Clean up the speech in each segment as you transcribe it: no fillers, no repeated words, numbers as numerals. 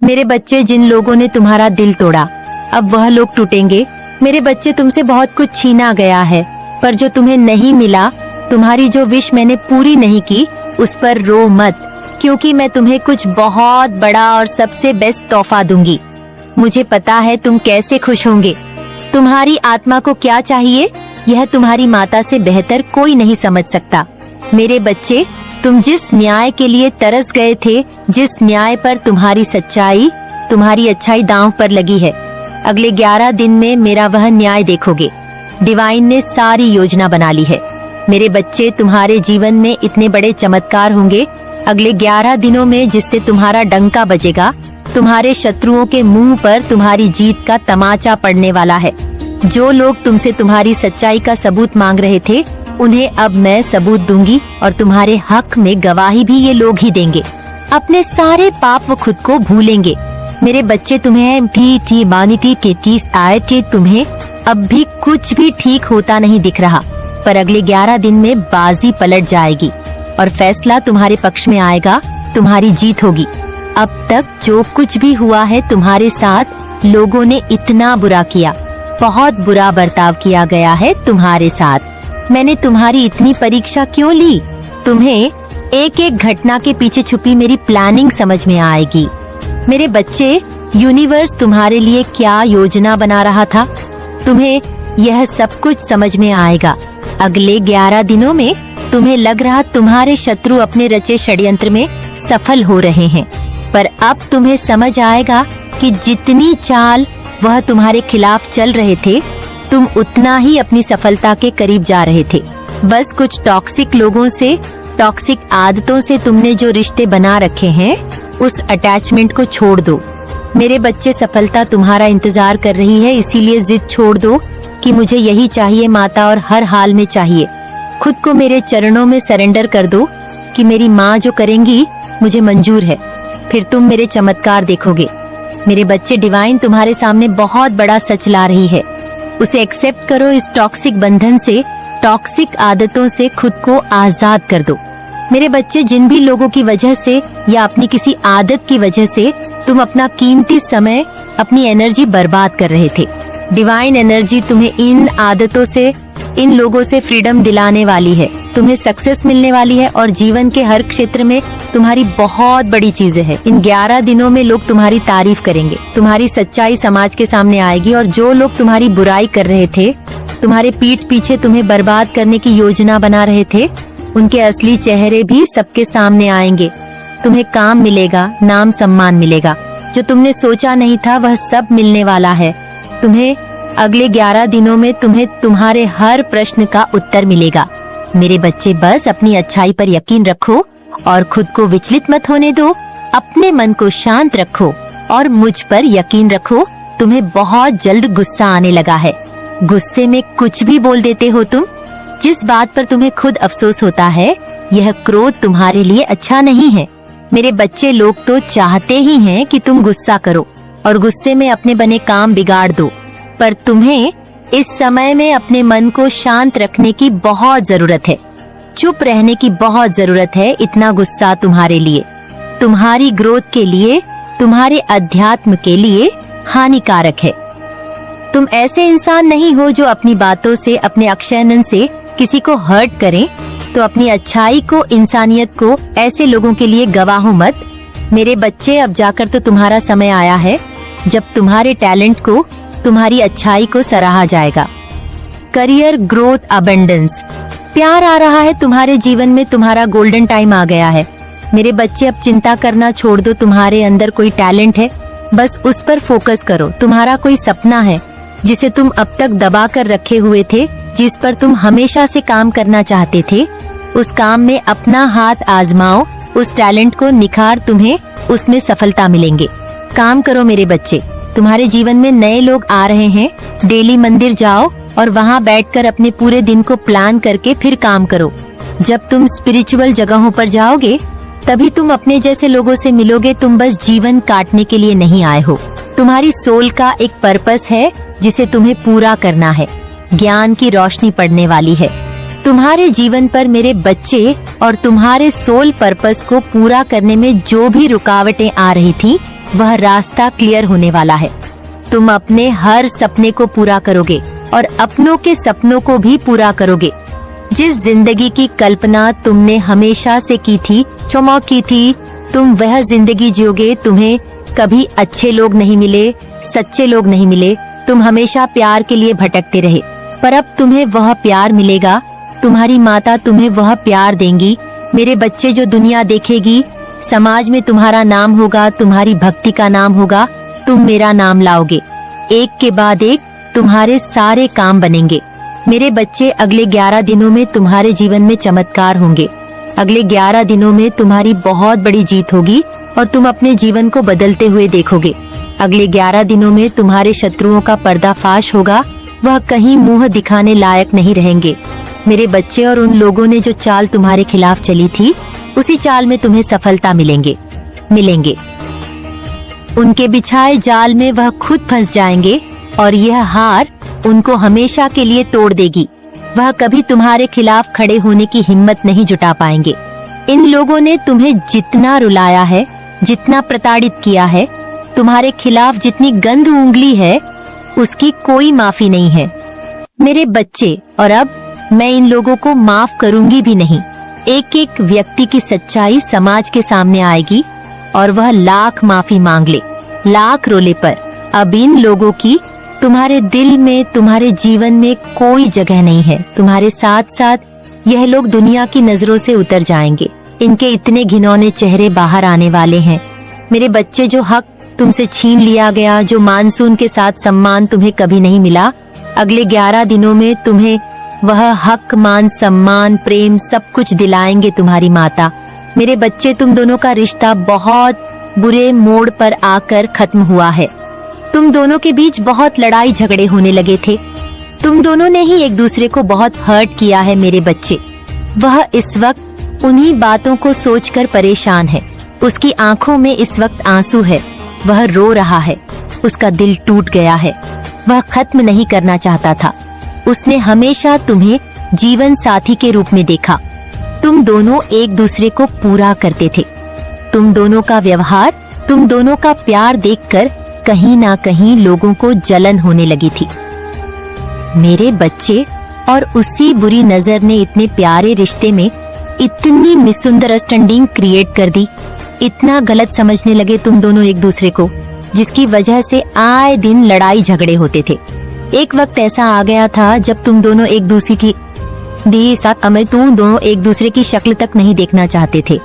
मेरे बच्चे, जिन लोगों ने तुम्हारा दिल तोड़ा, अब वह लोग टूटेंगे। मेरे बच्चे, तुमसे बहुत कुछ छीना गया है, पर जो तुम्हें नहीं मिला, तुम्हारी जो विश मैंने पूरी नहीं की, उस पर रो मत, क्योंकि मैं तुम्हें कुछ बहुत बड़ा और सबसे बेस्ट तोहफा दूंगी। मुझे पता है तुम कैसे खुश होंगे। तुम्हारी आत्मा को क्या चाहिए, यह तुम्हारी माता से बेहतर कोई नहीं समझ सकता। मेरे बच्चे, तुम जिस न्याय के लिए तरस गए थे, जिस न्याय पर तुम्हारी सच्चाई, तुम्हारी अच्छाई दांव पर लगी है, अगले 11 दिन में मेरा वह न्याय देखोगे। डिवाइन ने सारी योजना बना ली है। मेरे बच्चे, तुम्हारे जीवन में इतने बड़े चमत्कार होंगे अगले 11 दिनों में, जिससे तुम्हारा डंका बजेगा। तुम्हारे शत्रुओं के मुंह पर तुम्हारी जीत का तमाचा पड़ने वाला है। जो लोग तुमसे तुम्हारी सच्चाई का सबूत मांग रहे थे, उन्हें अब मैं सबूत दूंगी, और तुम्हारे हक में गवाही भी ये लोग ही देंगे। अपने सारे पाप वो खुद को भूलेंगे। मेरे बच्चे, तुम्हें तुम्हें अब भी कुछ भी ठीक होता नहीं दिख रहा, पर अगले 11 दिन में बाजी पलट जाएगी और फैसला तुम्हारे पक्ष में आएगा। तुम्हारी जीत होगी। अब तक जो कुछ भी हुआ है तुम्हारे साथ, लोगों ने इतना बुरा किया, बहुत बुरा बर्ताव किया गया है तुम्हारे साथ। मैंने तुम्हारी इतनी परीक्षा क्यों ली? तुम्हें एक एक घटना के पीछे छुपी मेरी प्लानिंग समझ में आएगी। मेरे बच्चे, यूनिवर्स तुम्हारे लिए क्या योजना बना रहा था, तुम्हें यह सब कुछ समझ में आएगा। अगले 11 दिनों में तुम्हें लग रहा तुम्हारे शत्रु अपने रचे षड्यंत्र में सफल हो रहे हैं, पर अब तुम्हें समझ आएगा कि जितनी चाल वह तुम्हारे खिलाफ चल रहे थे, तुम उतना ही अपनी सफलता के करीब जा रहे थे। बस कुछ टॉक्सिक लोगों से, टॉक्सिक आदतों से तुमने जो रिश्ते बना रखे हैं, उस अटैचमेंट को छोड़ दो। मेरे बच्चे, सफलता तुम्हारा इंतजार कर रही है, इसीलिए जिद छोड़ दो कि मुझे यही चाहिए माता, और हर हाल में चाहिए। खुद को मेरे चरणों में सरेंडर कर दो कि मेरी माँ जो करेंगी मुझे मंजूर है, फिर तुम मेरे चमत्कार देखोगे। मेरे बच्चे, डिवाइन तुम्हारे सामने बहुत बड़ा सच ला रही है, उसे एक्सेप्ट करो। इस टॉक्सिक बंधन से, टॉक्सिक आदतों से खुद को आजाद कर दो। मेरे बच्चे, जिन भी लोगों की वजह से या अपनी किसी आदत की वजह से तुम अपना कीमती समय, अपनी एनर्जी बर्बाद कर रहे थे, डिवाइन एनर्जी तुम्हें इन आदतों से, इन लोगों से फ्रीडम दिलाने वाली है। तुम्हें सक्सेस मिलने वाली है और जीवन के हर क्षेत्र में तुम्हारी बहुत बड़ी चीजें हैं। इन 11 दिनों में लोग तुम्हारी तारीफ करेंगे, तुम्हारी सच्चाई समाज के सामने आएगी, और जो लोग तुम्हारी बुराई कर रहे थे, तुम्हारे पीठ पीछे तुम्हें बर्बाद करने की योजना बना रहे थे, उनके असली चेहरे भी सबके सामने आएंगे। तुम्हें काम मिलेगा, नाम सम्मान मिलेगा, जो तुमने सोचा नहीं था वह सब मिलने वाला है। तुम्हें अगले 11 दिनों में तुम्हें तुम्हारे हर प्रश्न का उत्तर मिलेगा। मेरे बच्चे, बस अपनी अच्छाई पर यकीन रखो और खुद को विचलित मत होने दो। अपने मन को शांत रखो और मुझ पर यकीन रखो। तुम्हें बहुत जल्द गुस्सा आने लगा है। गुस्से में कुछ भी बोल देते हो तुम। जिस बात पर तुम्हें खुद अफसोस होता है, यह क्रोध तुम्हारे लिए अच्छा नहीं है। मेरे बच्चे, लोग तो चाहते ही हैं कि तुम गुस्सा करो और गुस्से में अपने बने काम बिगाड़ दो, पर तुम्हें इस समय में अपने मन को शांत रखने की बहुत जरूरत है। चुप रहने की बहुत जरूरत है। इतना गुस्सा तुम्हारे लिए, तुम्हारी ग्रोथ के लिए, तुम्हारे अध्यात्म के लिए हानिकारक है। तुम ऐसे इंसान नहीं हो जो अपनी बातों से, अपने अक्षयनन से किसी को हर्ट करें, तो अपनी अच्छाई को, इंसानियत को ऐसे लोगों के लिए गवाहो मत। मेरे बच्चे, अब जाकर तो तुम्हारा समय आया है जब तुम्हारे टैलेंट को, तुम्हारी अच्छाई को सराहा जाएगा। करियर ग्रोथ, अबंडेंस, प्यार आ रहा है तुम्हारे जीवन में। तुम्हारा गोल्डन टाइम आ गया है। मेरे बच्चे, अब चिंता करना छोड़ दो। तुम्हारे अंदर कोई टैलेंट है, बस उस पर फोकस करो। तुम्हारा कोई सपना है जिसे तुम अब तक दबा कर रखे हुए थे, जिस पर तुम हमेशा से काम करना चाहते थे। उस काम में अपना हाथ आजमाओ, उस टैलेंट को निखार, तुम्हें उसमें सफलता मिलेंगे। काम करो मेरे बच्चे, तुम्हारे जीवन में नए लोग आ रहे हैं। डेली मंदिर जाओ और वहाँ बैठकर अपने पूरे दिन को प्लान करके फिर काम करो। जब तुम स्पिरिचुअल जगहों पर जाओगे, तभी तुम अपने जैसे लोगों से मिलोगे। तुम बस जीवन काटने के लिए नहीं आए हो। तुम्हारी सोल का एक पर्पस है जिसे तुम्हें पूरा करना है। ज्ञान की रोशनी पड़ने वाली है। तुम्हारे जीवन पर मेरे बच्चे और तुम्हारे सोल पर्पस को पूरा करने में जो भी रुकावटें आ रही थी, वह रास्ता क्लियर होने वाला है। तुम अपने हर सपने को पूरा करोगे और अपनों के सपनों को भी पूरा करोगे। जिस जिंदगी की कल्पना तुमने हमेशा से की थी, चमक की थी, तुम वह जिंदगी जियोगे। तुम्हें कभी अच्छे लोग नहीं मिले, सच्चे लोग नहीं मिले, तुम हमेशा प्यार के लिए भटकते रहे, पर अब तुम्हें वह प्यार मिलेगा। तुम्हारी माता तुम्हें वह प्यार देंगी। मेरे बच्चे, जो दुनिया देखेगी, समाज में तुम्हारा नाम होगा, तुम्हारी भक्ति का नाम होगा, तुम मेरा नाम लाओगे। एक के बाद एक तुम्हारे सारे काम बनेंगे। मेरे बच्चे, अगले 11 दिनों में तुम्हारे जीवन में चमत्कार होंगे। अगले 11 दिनों में तुम्हारी बहुत बड़ी जीत होगी और तुम अपने जीवन को बदलते हुए देखोगे। अगले 11 दिनों में तुम्हारे शत्रुओं का पर्दाफाश होगा, वह कहीं मुंह दिखाने लायक नहीं रहेंगे। मेरे बच्चे, और उन लोगों ने जो चाल तुम्हारे खिलाफ चली थी, उसी चाल में तुम्हें सफलता मिलेंगे। उनके बिछाए जाल में वह खुद फंस जाएंगे और यह हार उनको हमेशा के लिए तोड़ देगी। वह कभी तुम्हारे खिलाफ खड़े होने की हिम्मत नहीं जुटा पाएंगे। इन लोगों ने तुम्हें जितना रुलाया है, जितना प्रताड़ित किया है, तुम्हारे खिलाफ जितनी गंध उंगली है, उसकी कोई माफी नहीं है मेरे बच्चे। और अब मैं इन लोगों को माफ करूंगी भी नहीं। एक एक व्यक्ति की सच्चाई समाज के सामने आएगी और वह लाख माफी मांग ले, लाख रोले, पर अब इन लोगों की तुम्हारे दिल में, तुम्हारे जीवन में कोई जगह नहीं है। तुम्हारे साथ साथ यह लोग दुनिया की नजरों से उतर जाएंगे। इनके इतने घिनौने चेहरे बाहर आने वाले हैं मेरे बच्चे। जो हक तुमसे छीन लिया गया, जो मानसून के साथ सम्मान तुम्हें कभी नहीं मिला, अगले 11 दिनों में तुम्हें वह हक, मान, सम्मान, प्रेम सब कुछ दिलाएंगे तुम्हारी माता। मेरे बच्चे, तुम दोनों का रिश्ता बहुत बुरे मोड़ पर आकर खत्म हुआ है। तुम दोनों के बीच बहुत लड़ाई झगड़े होने लगे थे। तुम दोनों ने ही एक दूसरे को बहुत हर्ट किया है मेरे बच्चे। वह इस वक्त उन्हीं बातों को सोचकर परेशान है। उसकी आंखों में इस वक्त आंसू है। वह रो रहा है। उसका दिल टूट गया है। वह खत्म नहीं करना चाहता था। उसने हमेशा तुम्हें जीवन साथी के रूप में देखा। तुम दोनों एक दूसरे को पूरा करते थे। तुम दोनों का व्यवहार, तुम दोनों का प्यार देखकर कहीं ना कहीं लोगों को जलन होने लगी थी मेरे बच्चे। और उसी बुरी नजर ने इतने प्यारे रिश्ते में इतनी मिसअंडरस्टैंडिंग क्रिएट कर दी। इतना गलत समझने लगे तुम दोनों एक दूसरे को, जिसकी वजह से आए दिन लड़ाई झगड़े होते थे। एक वक्त ऐसा आ गया था जब तुम दोनों एक दूसरे की तुम दोनों एक दूसरे की शक्ल तक नहीं देखना चाहते थे।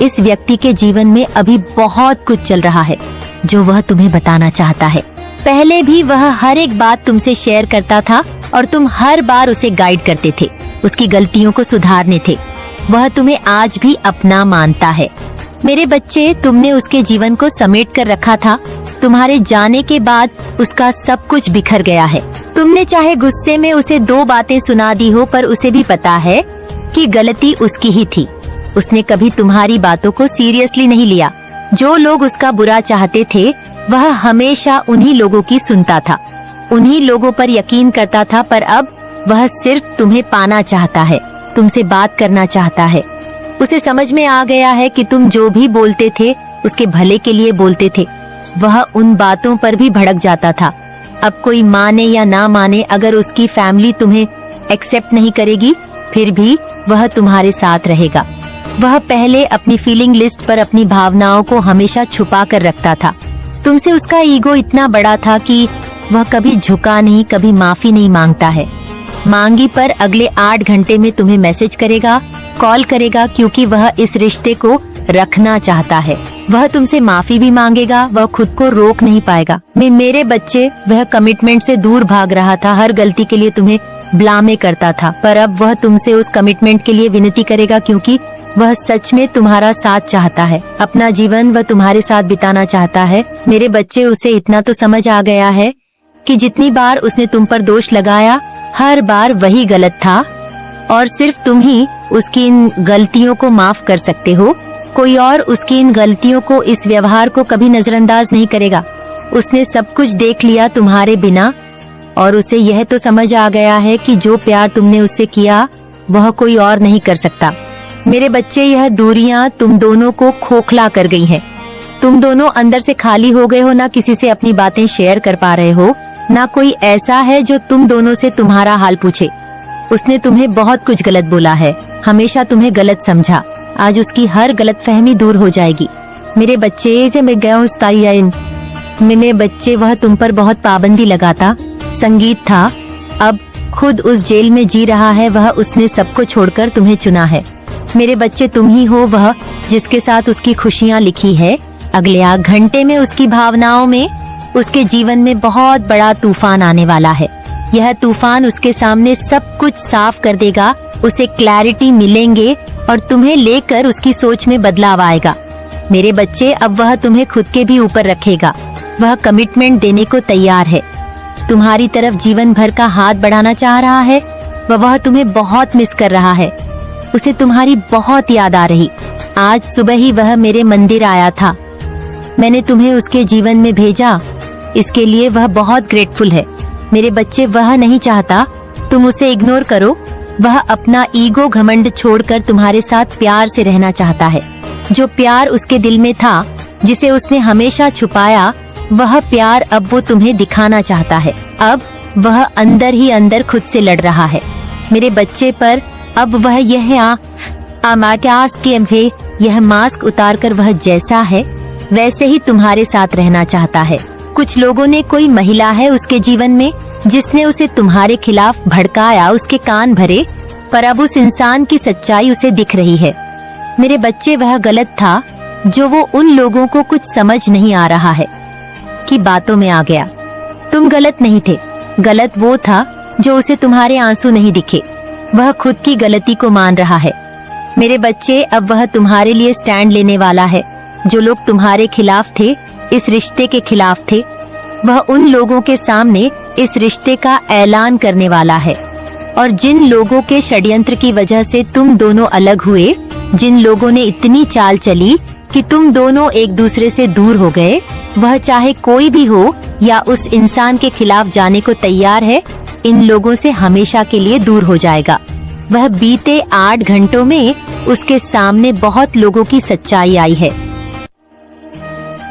इस व्यक्ति के जीवन में अभी बहुत कुछ चल रहा है जो वह तुम्हें बताना चाहता है। पहले भी वह हर एक बात तुमसे शेयर करता था और तुम हर बार उसे गाइड करते थे, उसकी गलतियों को सुधारने थे। वह तुम्हें आज भी अपना मानता है मेरे बच्चे। तुमने उसके जीवन को समेट कर रखा था। तुम्हारे जाने के बाद उसका सब कुछ बिखर गया है। तुमने चाहे गुस्से में उसे 2 बातें सुना दी हो, पर उसे भी पता है कि गलती उसकी ही थी। उसने कभी तुम्हारी बातों को सीरियसली नहीं लिया। जो लोग उसका बुरा चाहते थे, वह हमेशा उन्हीं लोगों की सुनता था, उन्हीं लोगों पर यकीन करता था। पर अब वह सिर्फ तुम्हें पाना चाहता है, तुमसे बात करना चाहता है। उसे समझ में आ गया है कि तुम जो भी बोलते थे उसके भले के लिए बोलते थे। वह उन बातों पर भी भड़क जाता था। अब कोई माने या ना माने, अगर उसकी फैमिली तुम्हें एक्सेप्ट नहीं करेगी, फिर भी वह तुम्हारे साथ रहेगा। वह पहले अपनी फीलिंग लिस्ट पर अपनी भावनाओं को हमेशा छुपा कर रखता था। तुमसे उसका ईगो इतना बड़ा था कि वह कभी झुका नहीं, कभी माफी नहीं मांगता है। मांगी पर अगले 8 घंटे में तुम्हें मैसेज करेगा, कॉल करेगा, क्योंकि वह इस रिश्ते को रखना चाहता है। वह तुमसे माफी भी मांगेगा, वह खुद को रोक नहीं पाएगा। मेरे बच्चे, वह कमिटमेंट से दूर भाग रहा था, हर गलती के लिए तुम्हें ब्लामे करता था, पर अब वह तुमसे उस कमिटमेंट के लिए विनती करेगा, क्योंकि वह सच में तुम्हारा साथ चाहता है। अपना जीवन वह तुम्हारे साथ बिताना चाहता है। मेरे बच्चे, उसे इतना तो समझ आ गया है कि जितनी बार उसने तुम पर दोष लगाया, हर बार वही गलत था और सिर्फ तुम ही उसकी इन गलतियों को माफ कर सकते हो। कोई और उसकी इन गलतियों को, इस व्यवहार को कभी नजरअंदाज नहीं करेगा। उसने सब कुछ देख लिया तुम्हारे बिना और उसे यह तो समझ आ गया है कि जो प्यार तुमने उससे किया वह कोई और नहीं कर सकता। मेरे बच्चे, यह दूरियां तुम दोनों को खोखला कर गई हैं। तुम दोनों अंदर से खाली हो गए हो, ना किसी से अपनी बातें शेयर कर पा रहे हो, ना कोई ऐसा है जो तुम दोनों से तुम्हारा हाल पूछे। उसने तुम्हें बहुत कुछ गलत बोला है, हमेशा तुम्हें गलत समझा। आज उसकी हर गलतफहमी दूर हो जाएगी। मेरे बच्चे, जे मैं गया मेरे बच्चे, वह तुम पर बहुत पाबंदी लगाता, संगीत था, अब खुद उस जेल में जी रहा है। वह उसने सबको छोड़कर तुम्हें चुना है। मेरे बच्चे, तुम ही हो वह जिसके साथ उसकी खुशियाँ लिखी है। अगले 8 घंटे में उसकी भावनाओं में, उसके जीवन में बहुत बड़ा तूफान आने वाला है। यह तूफान उसके सामने सब कुछ साफ कर देगा, उसे क्लैरिटी मिलेंगे और तुम्हें लेकर उसकी सोच में बदलाव आएगा। मेरे बच्चे, अब वह तुम्हें खुद के भी ऊपर रखेगा। वह कमिटमेंट देने को तैयार है, तुम्हारी तरफ जीवन भर का हाथ बढ़ाना चाह रहा है। वह तुम्हें बहुत मिस कर रहा है, उसे तुम्हारी बहुत याद आ रही। आज सुबह ही वह मेरे मंदिर आया था, मैंने तुम्हें उसके जीवन में भेजा, इसके लिए वह बहुत ग्रेटफुल है। मेरे बच्चे, वह नहीं चाहता तुम उसे इग्नोर करो। वह अपना ईगो घमंड छोड़कर तुम्हारे साथ प्यार से रहना चाहता है। जो प्यार उसके दिल में था, जिसे उसने हमेशा छुपाया, वह प्यार अब वो तुम्हें दिखाना चाहता है। अब वह अंदर ही अंदर खुद से लड़ रहा है। मेरे बच्चे, पर अब वह यह मास्क उतारकर वह जैसा है वैसे ही तुम्हारे साथ रहना चाहता है। कुछ लोगों ने, कोई महिला है उसके जीवन में जिसने उसे तुम्हारे खिलाफ भड़काया, उसके कान भरे, पर अब उस इंसान की सच्चाई उसे दिख रही है। मेरे बच्चे, वह गलत था जो वो उन लोगों को कुछ समझ नहीं आ रहा है की बातों में आ गया। तुम गलत नहीं थे, गलत वो था जो उसे तुम्हारे आंसू नहीं दिखे। वह खुद की गलती को मान रहा है। मेरे बच्चे, अब वह तुम्हारे लिए स्टैंड लेने वाला है। जो लोग तुम्हारे खिलाफ थे, इस रिश्ते के खिलाफ थे, वह उन लोगों के सामने इस रिश्ते का ऐलान करने वाला है। और जिन लोगों के षड्यंत्र की वजह से तुम दोनों अलग हुए, जिन लोगों ने इतनी चाल चली कि तुम दोनों एक दूसरे से दूर हो गए, वह चाहे कोई भी हो या उस इंसान के खिलाफ जाने को तैयार है, इन लोगों से हमेशा के लिए दूर हो जाएगा। वह बीते 8 घंटों में उसके सामने बहुत लोगों की सच्चाई आई है।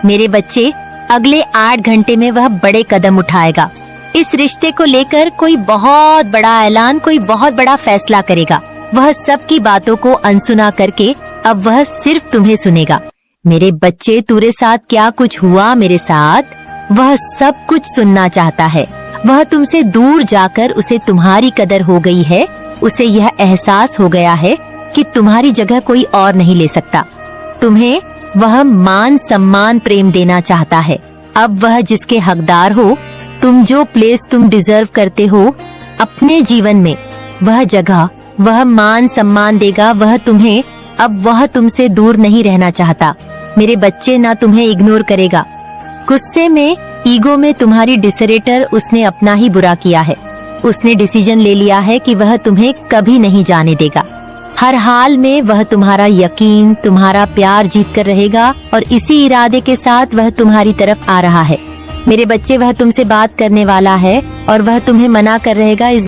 मेरे बच्चे, अगले 8 घंटे में वह बड़े कदम उठाएगा। इस रिश्ते को लेकर कोई बहुत बड़ा ऐलान, कोई बहुत बड़ा फैसला करेगा। वह सबकी बातों को अनसुना करके अब वह सिर्फ तुम्हें सुनेगा। मेरे बच्चे, तेरे साथ क्या कुछ हुआ मेरे साथ, वह सब कुछ सुनना चाहता है। वह तुमसे दूर जाकर उसे तुम्हारी कदर हो गई है, उसे यह एहसास हो गया है कि तुम्हारी जगह कोई और नहीं ले सकता। तुम्हें वह मान सम्मान प्रेम देना चाहता है। अब वह जिसके हकदार हो, तुम जो प्लेस तुम डिजर्व करते हो अपने जीवन में, वह जगह, वह मान सम्मान देगा। वह तुम्हें, अब वह तुमसे दूर नहीं रहना चाहता। मेरे बच्चे, ना तुम्हें इग्नोर करेगा। गुस्से में, ईगो में तुम्हारी डिसरेटर उसने अपना ही बुरा किया है। उसने डिसीजन ले लिया है कि वह तुम्हें कभी नहीं जाने देगा। हर हाल में वह तुम्हारा यकीन, तुम्हारा प्यार जीत कर रहेगा और इसी इरादे के साथ वह तुम्हारी तरफ आ रहा है। मेरे बच्चे, वह तुमसे बात करने वाला है और वह तुम्हें मना कर रहेगा। इस